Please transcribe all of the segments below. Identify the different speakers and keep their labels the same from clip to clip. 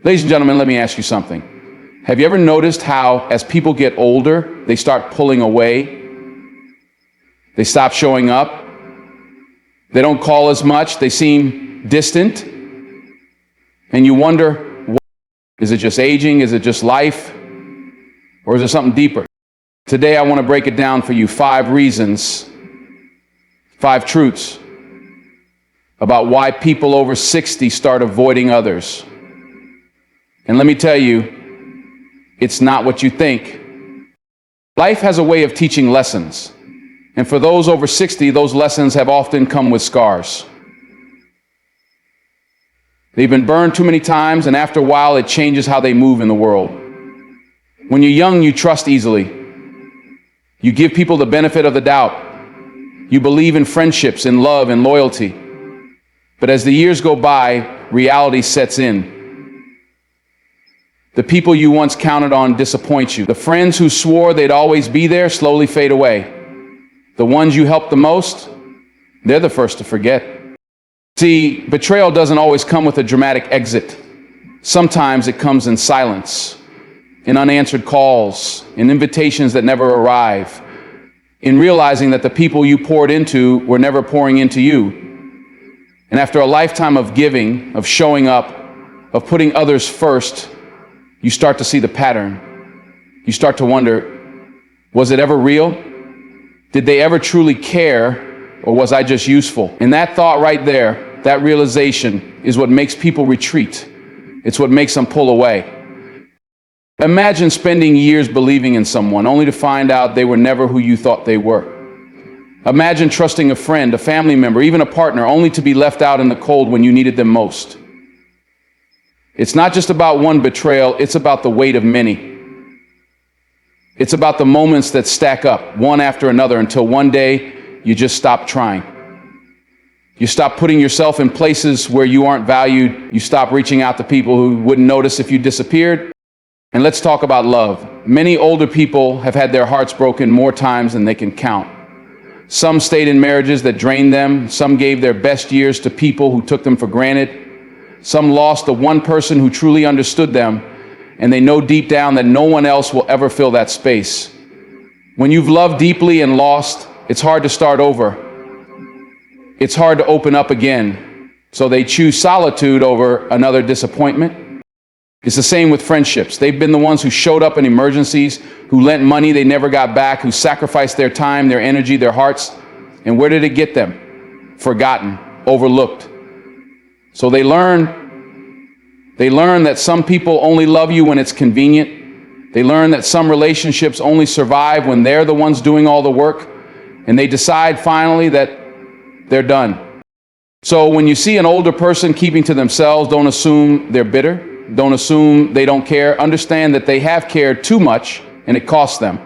Speaker 1: Ladies and gentlemen, let me ask you something. Have you ever noticed how, as people get older, they start pulling away? They stop showing up. They don't call as much. They seem distant. And you wonder, is it just aging? Is it just life? Or is there something deeper? Today, I want to break it down for you. 5 reasons, 5 truths about why people over 60 start avoiding others. And let me tell you, it's not what you think. Life has a way of teaching lessons. And for those over 60, those lessons have often come with scars. They've been burned too many times, and after a while, it changes how they move in the world. When you're young, you trust easily. You give people the benefit of the doubt. You believe in friendships, in love, and loyalty. But as the years go by, reality sets in. The people you once counted on disappoint you. The friends who swore they'd always be there slowly fade away. The ones you helped the most, they're the first to forget. See, betrayal doesn't always come with a dramatic exit. Sometimes it comes in silence, in unanswered calls, in invitations that never arrive, in realizing that the people you poured into were never pouring into you. And after a lifetime of giving, of showing up, of putting others first, you start to see the pattern. You start to wonder, was it ever real? Did they ever truly care, or was I just useful? And that thought right there, that realization, is what makes people retreat. It's what makes them pull away. Imagine spending years believing in someone, only to find out they were never who you thought they were. Imagine trusting a friend, a family member, even a partner, only to be left out in the cold when you needed them most. It's not just about one betrayal, it's about the weight of many. It's about the moments that stack up, one after another, until one day you just stop trying. You stop putting yourself in places where you aren't valued. You stop reaching out to people who wouldn't notice if you disappeared. And let's talk about love. Many older people have had their hearts broken more times than they can count. Some stayed in marriages that drained them. Some gave their best years to people who took them for granted. Some lost the one person who truly understood them, and they know deep down that no one else will ever fill that space. When you've loved deeply and lost, it's hard to start over. It's hard to open up again. So they choose solitude over another disappointment. It's the same with friendships. They've been the ones who showed up in emergencies, who lent money they never got back, who sacrificed their time, their energy, their hearts. And where did it get them? Forgotten, overlooked. So they learn that some people only love you when it's convenient. They learn that some relationships only survive when they're the ones doing all the work. And they decide finally that they're done. So when you see an older person keeping to themselves, don't assume they're bitter. Don't assume they don't care. Understand that they have cared too much and it costs them.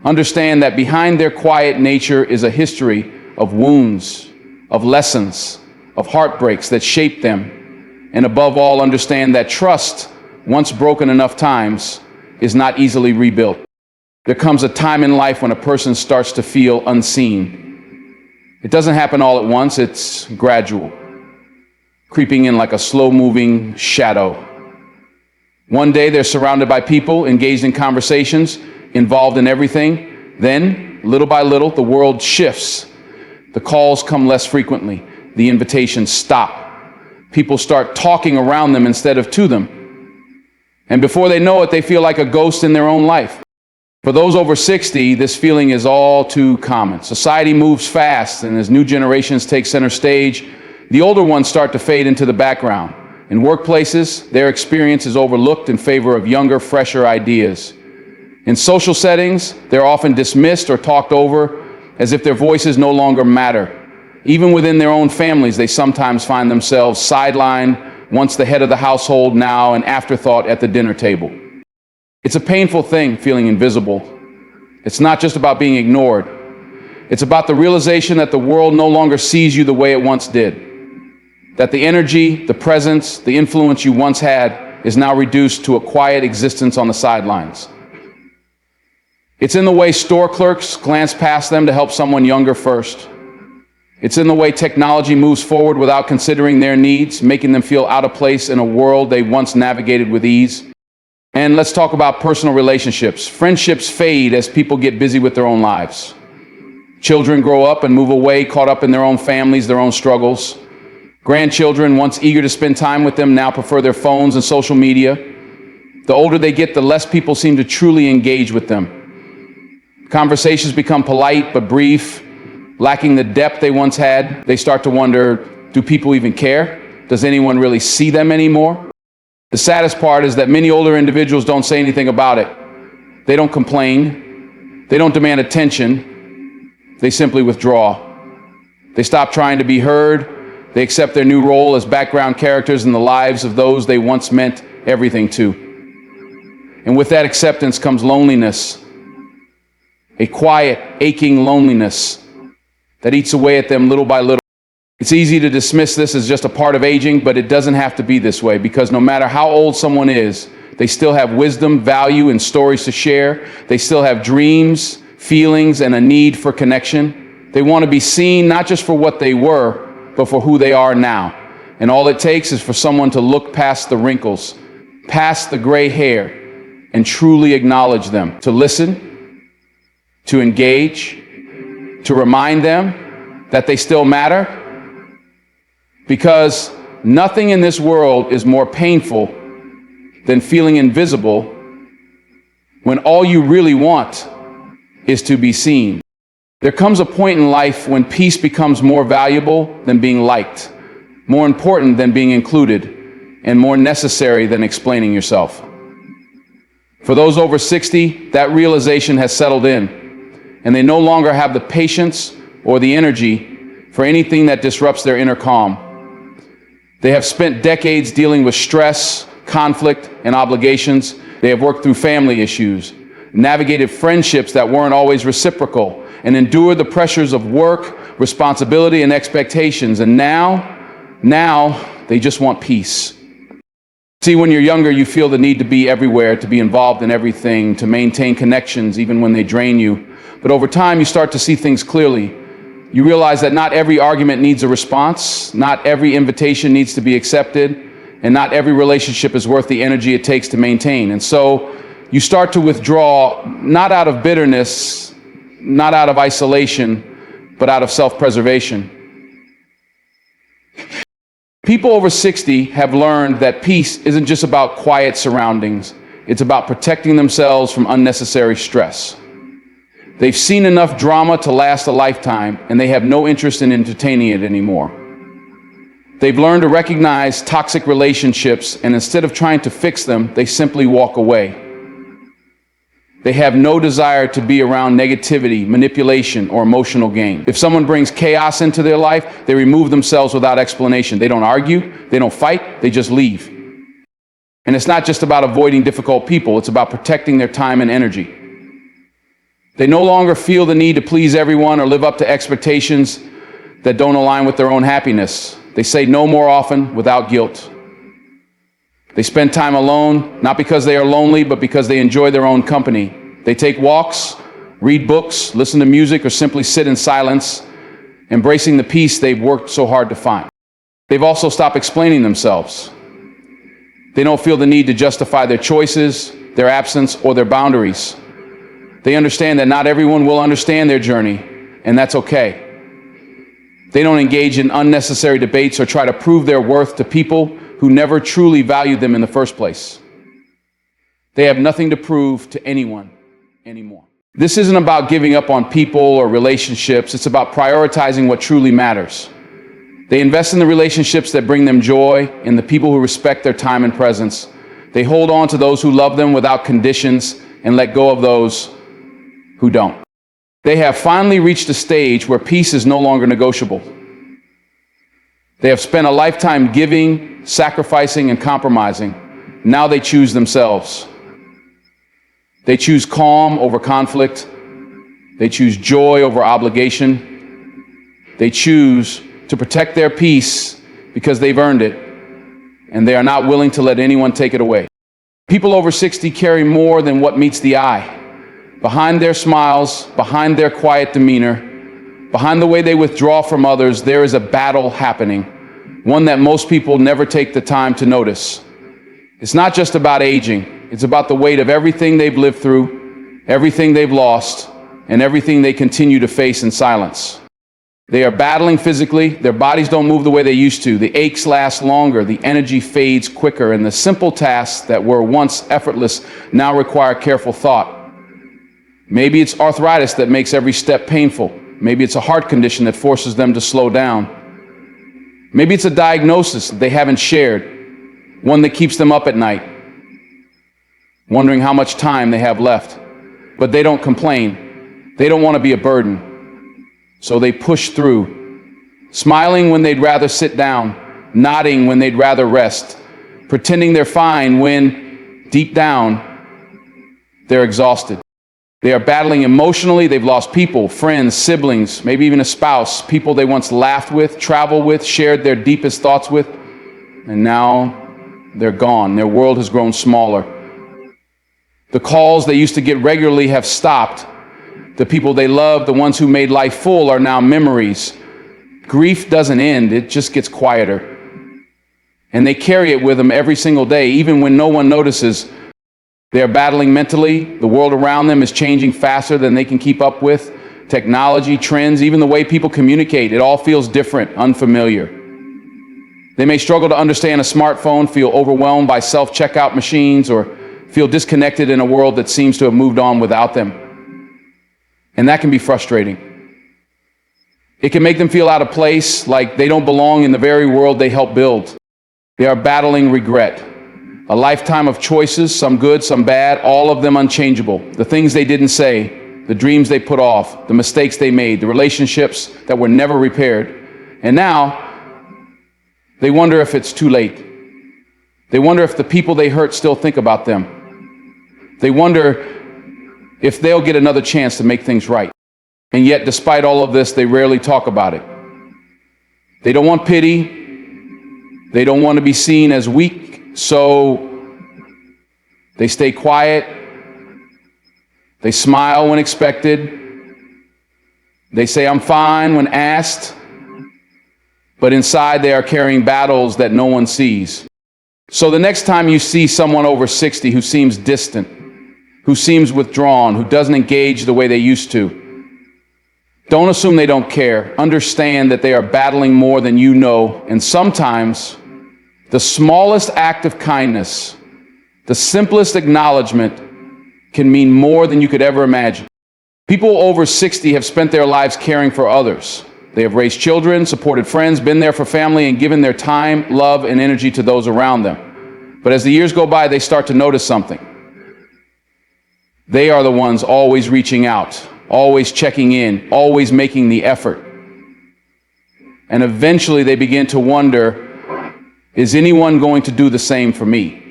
Speaker 1: Understand that behind their quiet nature is a history of wounds, of lessons, of heartbreaks that shaped them. And above all, understand that trust, once broken enough times, is not easily rebuilt. There comes a time in life when a person starts to feel unseen. It doesn't happen all at once, it's gradual, creeping in like a slow-moving shadow. One day they're surrounded by people, engaged in conversations, involved in everything. Then, little by little, the world shifts. The calls come less frequently. The invitations stop. People start talking around them instead of to them. And before they know it, they feel like a ghost in their own life. For those over 60, this feeling is all too common. Society moves fast, and as new generations take center stage, the older ones start to fade into the background. In workplaces, their experience is overlooked in favor of younger, fresher ideas. In social settings, they're often dismissed or talked over as if their voices no longer matter. Even within their own families, they sometimes find themselves sidelined, once the head of the household, now an afterthought at the dinner table. It's a painful thing, feeling invisible. It's not just about being ignored. It's about the realization that the world no longer sees you the way it once did. That the energy, the presence, the influence you once had is now reduced to a quiet existence on the sidelines. It's in the way store clerks glance past them to help someone younger first. It's in the way technology moves forward without considering their needs, making them feel out of place in a world they once navigated with ease. And let's talk about personal relationships. Friendships fade as people get busy with their own lives. Children grow up and move away, caught up in their own families, their own struggles. Grandchildren, once eager to spend time with them, now prefer their phones and social media. The older they get, the less people seem to truly engage with them. Conversations become polite but brief, lacking the depth they once had. They start to wonder, do people even care? Does anyone really see them anymore? The saddest part is that many older individuals don't say anything about it. They don't complain. They don't demand attention. They simply withdraw. They stop trying to be heard. They accept their new role as background characters in the lives of those they once meant everything to. And with that acceptance comes loneliness, a quiet, aching loneliness that eats away at them little by little. It's easy to dismiss this as just a part of aging, but it doesn't have to be this way, because no matter how old someone is, they still have wisdom, value, and stories to share. They still have dreams, feelings, and a need for connection. They want to be seen not just for what they were, but for who they are now. And all it takes is for someone to look past the wrinkles, past the gray hair, and truly acknowledge them, to listen, to engage, to remind them that they still matter. Because nothing in this world is more painful than feeling invisible when all you really want is to be seen. There comes a point in life when peace becomes more valuable than being liked, more important than being included, and more necessary than explaining yourself. For those over 60, that realization has settled in, and they no longer have the patience or the energy for anything that disrupts their inner calm. They have spent decades dealing with stress, conflict, and obligations. They have worked through family issues, navigated friendships that weren't always reciprocal, and endured the pressures of work, responsibility, and expectations. And now they just want peace. See, when you're younger, you feel the need to be everywhere, to be involved in everything, to maintain connections even when they drain you. But over time, you start to see things clearly. You realize that not every argument needs a response, not every invitation needs to be accepted, and not every relationship is worth the energy it takes to maintain. And so you start to withdraw, not out of bitterness, not out of isolation, but out of self-preservation. People over 60 have learned that peace isn't just about quiet surroundings. It's about protecting themselves from unnecessary stress. They've seen enough drama to last a lifetime, and they have no interest in entertaining it anymore. They've learned to recognize toxic relationships, and instead of trying to fix them, they simply walk away. They have no desire to be around negativity, manipulation, or emotional gain. If someone brings chaos into their life, they remove themselves without explanation. They don't argue, they don't fight, they just leave. And it's not just about avoiding difficult people, it's about protecting their time and energy. They no longer feel the need to please everyone or live up to expectations that don't align with their own happiness. They say no more often without guilt. They spend time alone, not because they are lonely, but because they enjoy their own company. They take walks, read books, listen to music, or simply sit in silence, embracing the peace they've worked so hard to find. They've also stopped explaining themselves. They don't feel the need to justify their choices, their absence, or their boundaries. They understand that not everyone will understand their journey, and that's okay. They don't engage in unnecessary debates or try to prove their worth to people who never truly valued them in the first place. They have nothing to prove to anyone anymore. This isn't about giving up on people or relationships. It's about prioritizing what truly matters. They invest in the relationships that bring them joy, in the people who respect their time and presence. They hold on to those who love them without conditions and let go of those who don't. They have finally reached a stage where peace is no longer negotiable. They have spent a lifetime giving, sacrificing, and compromising. Now they choose themselves. They choose calm over conflict. They choose joy over obligation. They choose to protect their peace because they've earned it, and they are not willing to let anyone take it away. People over 60 carry more than what meets the eye. Behind their smiles, behind their quiet demeanor, Behind the way they withdraw from others, there is a battle happening, one that most people never take the time to notice. It's not just about aging. It's about the weight of everything they've lived through, everything they've lost, and everything they continue to face in silence. They are battling physically. Their bodies don't move the way they used to. The aches last longer. The energy fades quicker. And the simple tasks that were once effortless now require careful thought. Maybe it's arthritis that makes every step painful. Maybe it's a heart condition that forces them to slow down. Maybe it's a diagnosis that they haven't shared, one that keeps them up at night, wondering how much time they have left. But they don't complain. They don't want to be a burden. So they push through, smiling when they'd rather sit down, nodding when they'd rather rest, pretending they're fine when, deep down, they're exhausted. They are battling emotionally. They've lost people, friends, siblings, maybe even a spouse, people they once laughed with, traveled with, shared their deepest thoughts with, and now they're gone. Their world has grown smaller. The calls they used to get regularly have stopped. The people they loved, the ones who made life full, are now memories. Grief doesn't end, it just gets quieter. And they carry it with them every single day, even when no one notices. They are battling mentally. The world around them is changing faster than they can keep up with. Technology, trends, even the way people communicate, it all feels different, unfamiliar. They may struggle to understand a smartphone, feel overwhelmed by self-checkout machines, or feel disconnected in a world that seems to have moved on without them. And that can be frustrating. It can make them feel out of place, like they don't belong in the very world they helped build. They are battling regret. A lifetime of choices, some good, some bad, all of them unchangeable. The things they didn't say, the dreams they put off, the mistakes they made, the relationships that were never repaired. And now, they wonder if it's too late. They wonder if the people they hurt still think about them. They wonder if they'll get another chance to make things right. And yet, despite all of this, they rarely talk about it. They don't want pity. They don't want to be seen as weak. So they stay quiet, they smile when expected, they say I'm fine when asked, but inside they are carrying battles that no one sees. So the next time you see someone over 60 who seems distant, who seems withdrawn, who doesn't engage the way they used to, don't assume they don't care. Understand that they are battling more than you know, and sometimes the smallest act of kindness, the simplest acknowledgement, can mean more than you could ever imagine. People over 60 have spent their lives caring for others. They have raised children, supported friends, been there for family, and given their time, love, and energy to those around them. But as the years go by, they start to notice something. They are the ones always reaching out, always checking in, always making the effort. And eventually they begin to wonder, is anyone going to do the same for me?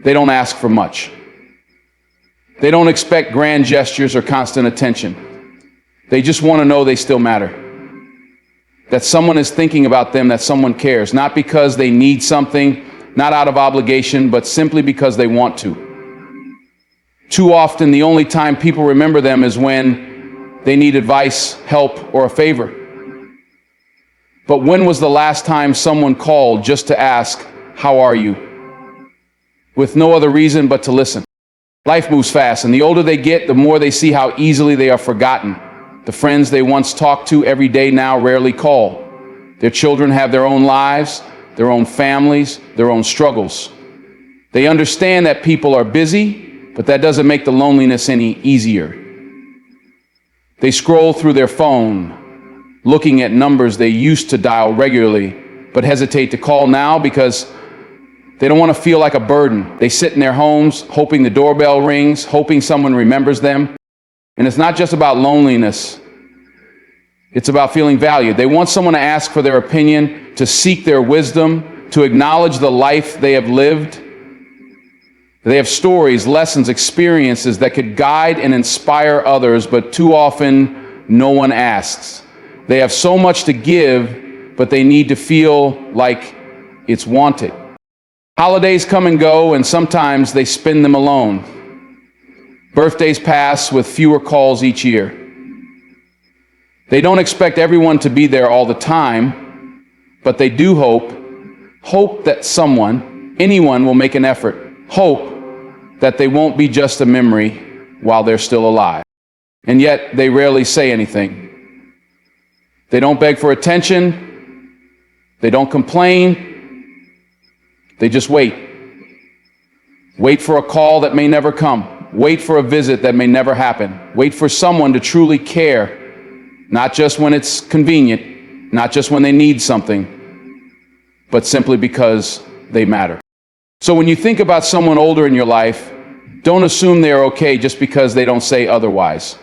Speaker 1: They don't ask for much. They don't expect grand gestures or constant attention. They just want to know they still matter. That someone is thinking about them, that someone cares, not because they need something, not out of obligation, but simply because they want to. Too often, the only time people remember them is when they need advice, help, or a favor. But when was the last time someone called just to ask, how are you? With no other reason but to listen. Life moves fast, and the older they get, the more they see how easily they are forgotten. The friends they once talked to every day now rarely call. Their children have their own lives, their own families, their own struggles. They understand that people are busy, but that doesn't make the loneliness any easier. They scroll through their phone, looking at numbers they used to dial regularly, but hesitate to call now because they don't want to feel like a burden. They sit in their homes, hoping the doorbell rings, hoping someone remembers them. And it's not just about loneliness. It's about feeling valued. They want someone to ask for their opinion, to seek their wisdom, to acknowledge the life they have lived. They have stories, lessons, experiences that could guide and inspire others, but too often no one asks. They have so much to give, but they need to feel like it's wanted. Holidays come and go, and sometimes they spend them alone. Birthdays pass with fewer calls each year. They don't expect everyone to be there all the time, but they do hope that anyone will make an effort. Hope that they won't be just a memory while they're still alive. And yet they rarely say anything. They don't beg for attention. They don't complain. They just wait. Wait for a call that may never come. Wait for a visit that may never happen. Wait for someone to truly care, not just when it's convenient, not just when they need something, but simply because they matter. So when you think about someone older in your life, don't assume they're okay just because they don't say otherwise.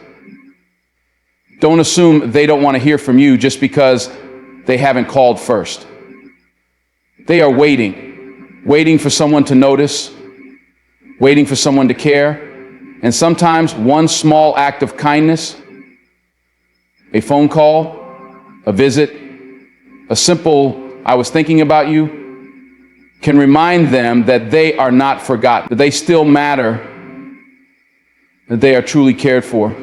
Speaker 1: Don't assume they don't want to hear from you just because they haven't called first. They are waiting for someone to notice, waiting for someone to care. And sometimes one small act of kindness, a phone call, a visit, a simple "I was thinking about you," can remind them that they are not forgotten, that they still matter, that they are truly cared for.